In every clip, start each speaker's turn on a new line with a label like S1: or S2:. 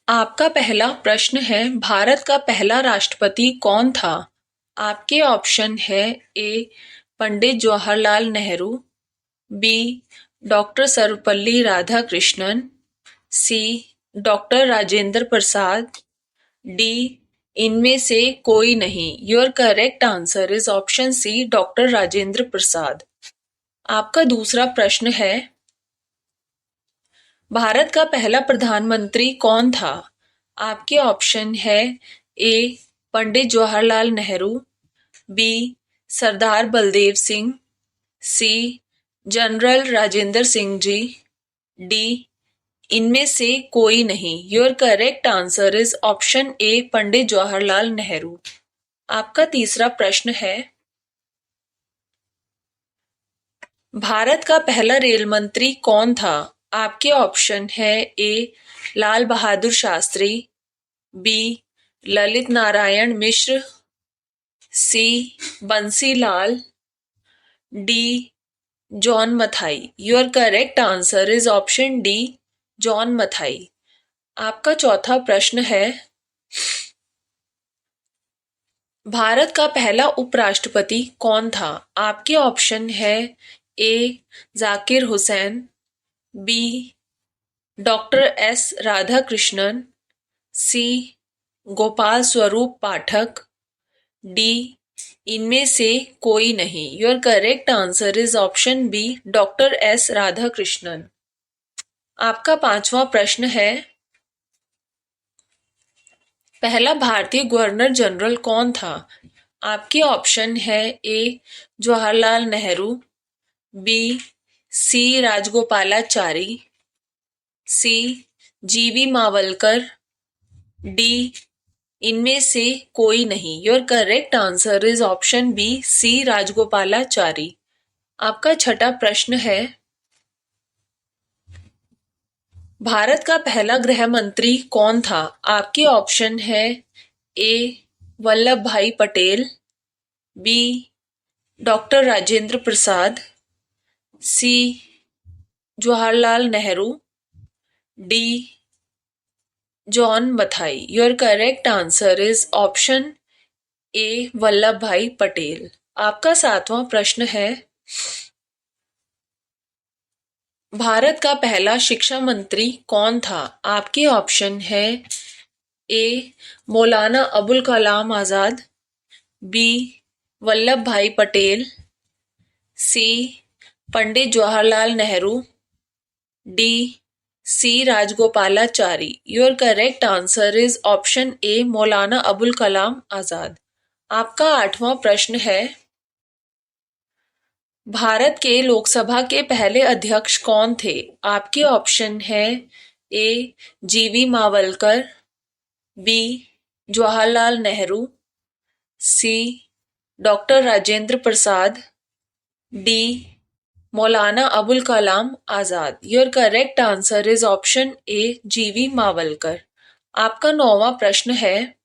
S1: आपका पहला प्रश्न है, भारत का पहला राष्ट्रपति कौन था? आपके ऑप्शन है A Pandit Jawaharlal Nehru, B doctor Sarvepalli Radhakrishnan, C doctor Rajendra Prasad, D इनमें से कोई नहीं। Your correct answer is option C doctor Rajendra Prasad. आपका दूसरा प्रश्न है, भारत का पहला प्रधानमंत्री कौन था? आपके ऑप्शन है A Pandit Jawaharlal Nehru, B Sardar Baldev Singh, C general Rajendra Singh ji, D इनमें से कोई नहीं। Your correct answer is option A Pandit Jawaharlal Nehru. आपका तीसरा प्रश्न है, भारत का पहला रेल मंत्री कौन था? आपके ऑप्शन है A Lal Bahadur Shastri, B Lalit Narayan Mishra, C Bansi Lal, D John Mathai. Your correct answer is option D John Mathai. आपका चौथा प्रश्न है, भारत का पहला उपराष्ट्रपति कौन था? आपके ऑप्शन है A Zakir Hussain, B doctor S Radhakrishnan, C Gopal Swarup Pathak, D इनमें से कोई नहीं। Your correct answer is option B doctor S Radhakrishnan. आपका पांचवा प्रश्न है, पहला भारतीय गवर्नर जनरल कौन था? आपके ऑप्शन है A Jawaharlal Nehru, B C Rajagopalachari, C G V Mavalankar, D इनमें से कोई नहीं। Your correct answer is option B C Rajagopalachari. आपका छठा प्रश्न है, भारत का पहला गृह मंत्री कौन था? आपके ऑप्शन है A Vallabh Bhai Patel, B doctor Rajendra Prasad, C Jawaharlal Nehru, D John Mathai. Your correct answer is option A Vallabh Bhai Patel. आपका सातवां प्रश्न है, भारत का पहला शिक्षा मंत्री कौन था? आपके ऑप्शन है A Maulana Abul Kalam Azad, B Vallabh Bhai Patel, C Pandit Jawaharlal Nehru, D C Rajagopalachari. Your correct answer is option A Maulana Abul Kalam आजाद। आपका आठवां प्रश्न है, भारत के लोकसभा के पहले अध्यक्ष कौन थे? आपके ऑप्शन है A G V Mavalankar, B Jawaharlal Nehru, C doctor Rajendra Prasad, D Maulana Abul Kalam Azad. Your correct answer is option A G V Mavalankar. आपका नौवां प्रश्न है,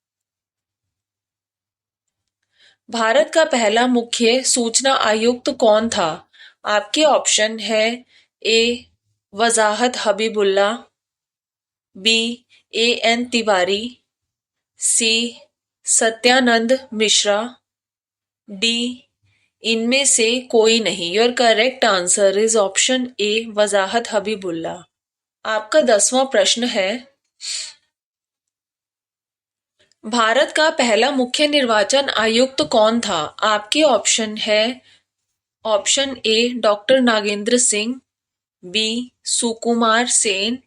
S1: भारत का पहला मुख्य सूचना आयुक्त कौन था? आपके ऑप्शन है ए वजाहत Habibullah, B A N Tiwari, C Satyanand Mishra, D इनमें से कोई नहीं। Your correct answer is option ए वजाहत हबीबुल्ला। आपका 10वां प्रश्न है, भारत का पहला मुख्य निर्वाचन आयुक्त कौन था? आपके ऑप्शन है option A doctor Nagendra Singh, B Sukumar Sen,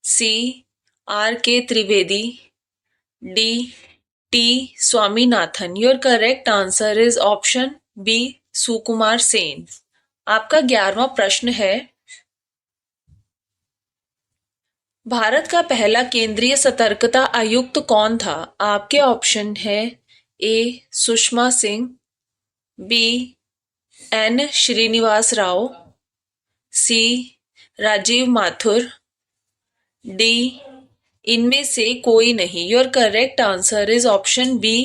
S1: C R K Trivedi, D T Swaminathan. Your correct answer is option B Sukumar Sen. आपका 11वां प्रश्न है, भारत का पहला केंद्रीय सतर्कता आयुक्त कौन था? आपके ऑप्शन है A Sushma Singh, B N Srinivas Rao, C Rajiv Mathur, D इनमें से कोई नहीं। Your correct answer is option B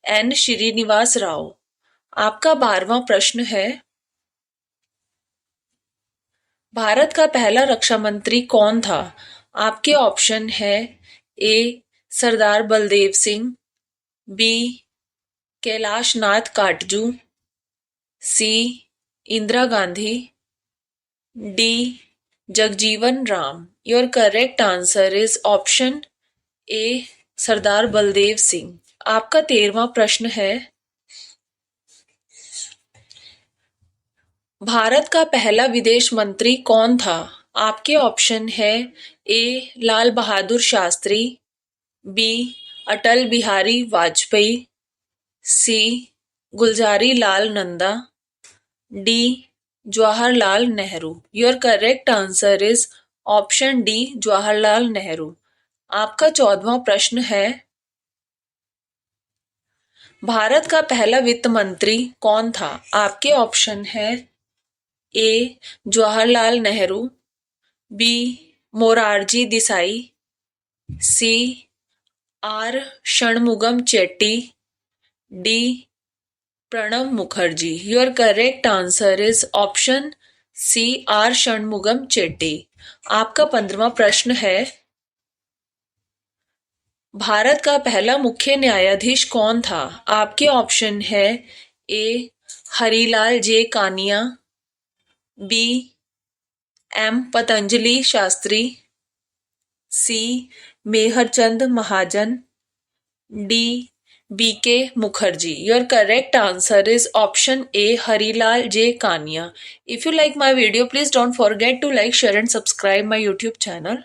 S1: N Srinivas Rao. आपका 12वां प्रश्न है, भारत का पहला रक्षा मंत्री कौन था? आपके ऑप्शन है A Sardar Baldev Singh, B Kailash Nath Katju, C Indira Gandhi, D Jagjivan Ram. Your correct answer is option A Sardar Baldev Singh. आपका 13वां प्रश्न है, भारत का पहला विदेश मंत्री कौन था? आपके ऑप्शन है A Lal Bahadur Shastri, B Atal Bihari Vajpayee, C Gulzari Lal Nanda, D Jawaharlal Nehru. Your correct answer is option D Jawaharlal Nehru. आपका 14वां प्रश्न है, भारत का पहला वित्त मंत्री कौन था? आपके ऑप्शन है A Jawaharlal Nehru, B Morarji Desai, C R Shanmugham Chetty, D Pranab Mukherjee. Your correct answer is option C R Shanmugham Chetty. आपका 15वां प्रश्न है, भारत का पहला मुख्य न्यायाधीश कौन था? आपके ऑप्शन है A Harilal J Kania, B M Patanjali Shastri, C Mehr Chand Mahajan, D B K Mukherjee. Your correct answer is option A Harilal J Kania. If you like my video, please don't forget to like, share and subscribe my YouTube channel.